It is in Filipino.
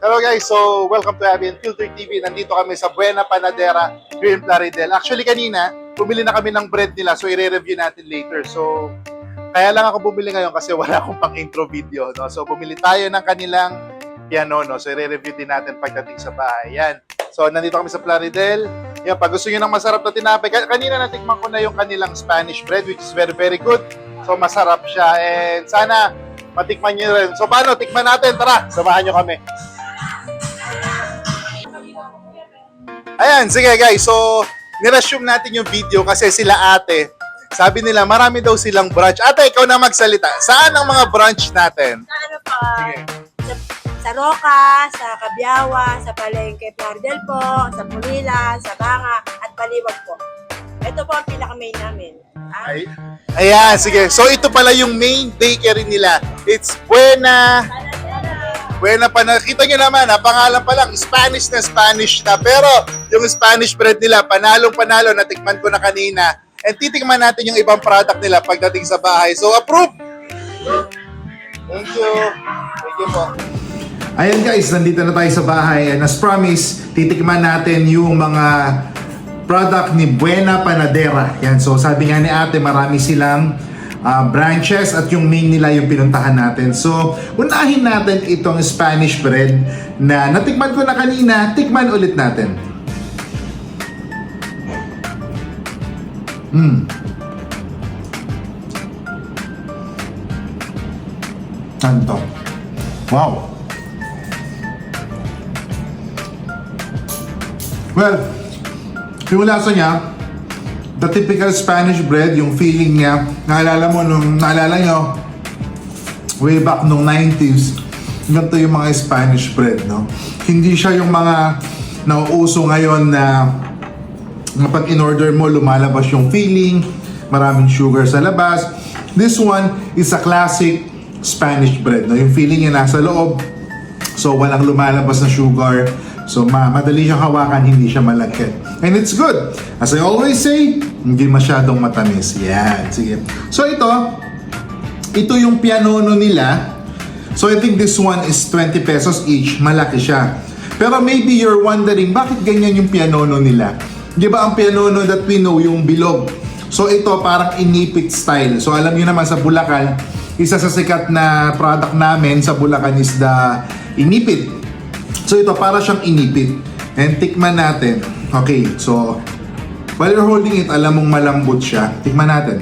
Hello guys, so welcome to Abby and Filter TV. Nandito kami sa Buena Panadera here in Plaridel. Actually kanina, bumili na kami ng bread nila, so i-review natin later. So, kaya lang ako bumili ngayon kasi wala akong pang-intro video. No? So, bumili tayo ng kanilang piano, no? So, i-review din natin pagdating sa bahay. Yan. So, nandito kami sa Plaridel. Yan, pag gusto nyo ng masarap na tinapay, kanina natikman ko na yung kanilang Spanish bread, which is very, very good. So, masarap siya. And sana, matikman nyo rin. So, paano? Tikman natin. Tara, samahan nyo kami. Ayan, sige guys. So, niresume natin yung video kasi sila ate, sabi nila marami daw silang branch. Ate, ikaw na magsalita. Saan ang mga branch natin? Sa ano pa? Sige. Sa Roca, sa Cabiawa, sa Palengke, Plaridel po, sa Pulila, sa Banga, at Baliwag po. Ito po ang pinaka-main namin. Ayan, sige. So, ito pala yung main bakery nila. It's Buena Panadera. Kita nyo naman, pangalan pa lang, Spanish na. Pero, yung Spanish bread nila, panalong-panalo, natikman ko na kanina. And titikman natin yung ibang product nila pagdating sa bahay. So, approve! Thank you. Thank you po. Ayan guys, nandito na tayo sa bahay. And as promised, titikman natin yung mga product ni Buena Panadera. Yan, so sabi nga ni ate, marami silang branches at yung main nila yung pinuntahan natin. So, unahin natin itong Spanish bread na natikman ko na kanina, tikman ulit natin. Ano to? Wow! Well, yung lasa niya, the typical Spanish bread, yung feeling niya, naalala nyo, way back nung 90s, ganito yung mga Spanish bread, no? Hindi siya yung mga nauuso ngayon na pag in-order mo, lumalabas yung feeling, maraming sugar sa labas. This one is a classic Spanish bread, no? Yung feeling niya nasa loob, so walang lumalabas na sugar. So, madali siyang hawakan, hindi siya malagkit. And it's good. As I always say, hindi masyadong matamis. Yan, sige. So, ito yung pianono nila. So, I think this one is 20 pesos each. Malaki siya. Pero maybe you're wondering, bakit ganyan yung pianono nila? Di ba ang pianono that we know, yung bilog? So, ito parang inipit style. So, alam niyo naman sa Bulacan, isa sa sikat na product namin sa Bulacan is the inipit. So ito para siyang inipit. And tikman natin. Okay, so while you're holding it, alam mong malambot siya. Tikman natin.